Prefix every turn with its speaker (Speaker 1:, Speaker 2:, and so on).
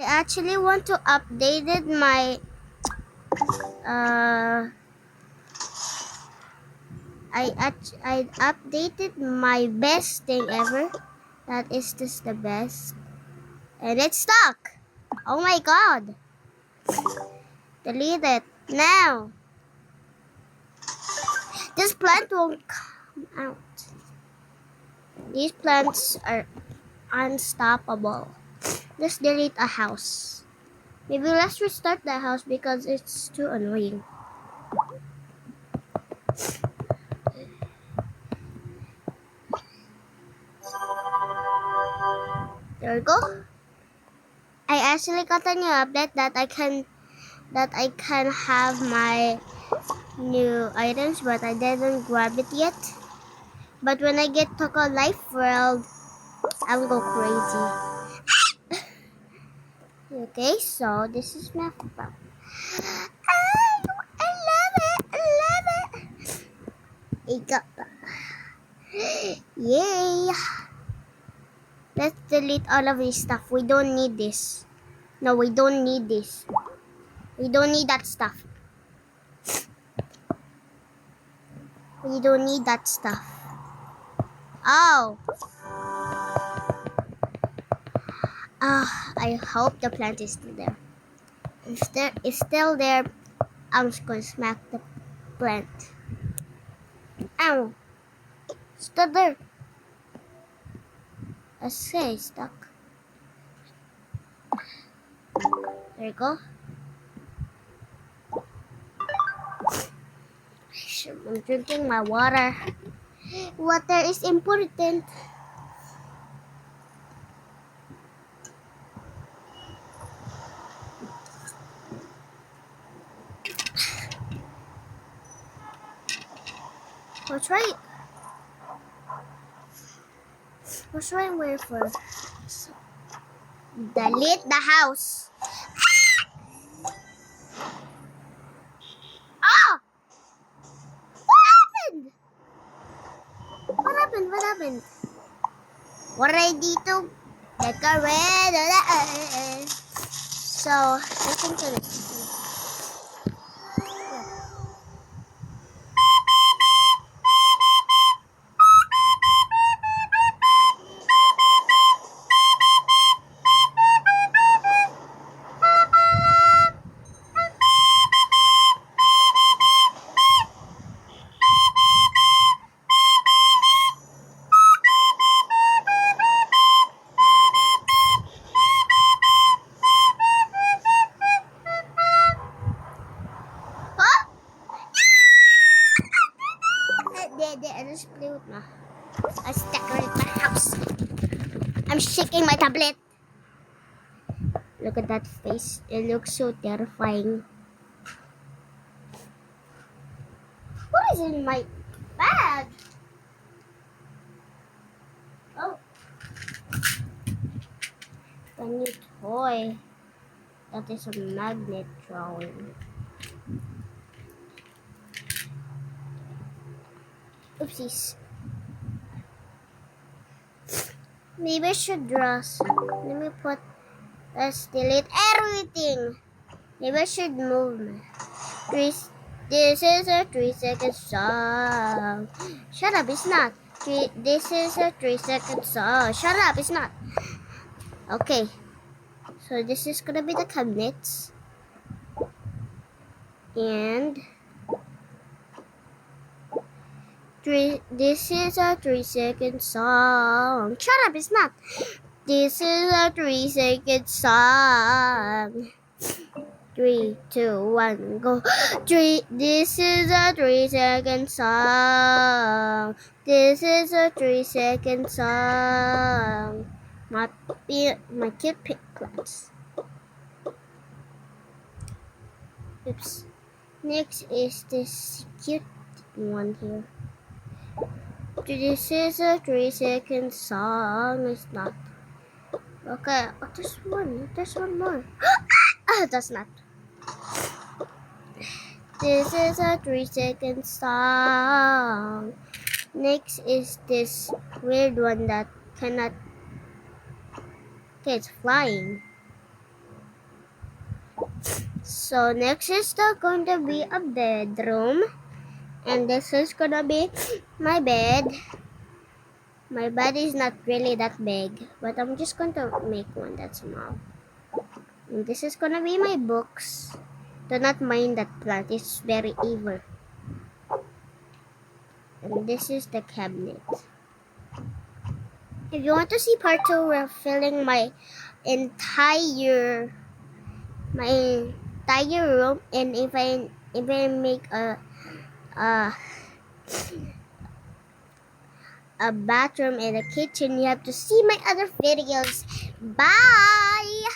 Speaker 1: I actually want to updated my I updated my best thing ever. That is just the best. And it's stuck. Oh my god. Delete it now. This plant won't come out. These plants are unstoppable. Let's delete a house. Maybe let's restart the house because it's too annoying. There we go. I actually got a new update that I can have my new items, but I didn't grab it yet. But when I get to a life world, I'll go crazy. Okay, so this is my phone. I love it. I love it. I got that. Yay. Let's delete all of this stuff. We don't need this. No, we don't need this. We don't need that stuff. We don't need that stuff. Oh. I hope the plant is still there. If it's still there, I'm just gonna smack the plant. Ow! Still there. I say it's stuck. There you go. I'm drinking my water. Water is important. What's right? What's right where for? Delete the house. Ah! What happened? What happened? What happened? What dito? Decorate. So, listen to this. I just played with my. I decorate my house. I'm shaking my tablet. Look at that face. It looks so terrifying. What is in my bag? Oh, a new toy. That is a magnet drawing. Oopsies. Maybe I should draw some. Let me put. Let's delete everything. Maybe I should move. This is a 3-second song. Shut up, it's not. This is a 3-second song. Shut up, it's not. Okay. So this is gonna be the cabinets. And this is a 3-second song. Shut up, it's not. This is a 3-second song. 3, 2, 1, go. This is a 3-second song. This is a 3-second song. My cute pink plants. Oops. Next is this cute one here. This is a 3-second song. It's not. Okay, oh, there's one. There's one more. That's not. This is a 3-second song. Next is this weird one that cannot. Okay, it's flying. So next is going to be a bedroom. And this is gonna be my bed. My bed is not really that big, but I'm just going to make one that small. And this is gonna be my books. Do not mind that plant, it's very evil. And this is the cabinet. If you want to see part 2, we're filling my entire room. And if I make a bathroom and a kitchen, you have to see my other videos. Bye.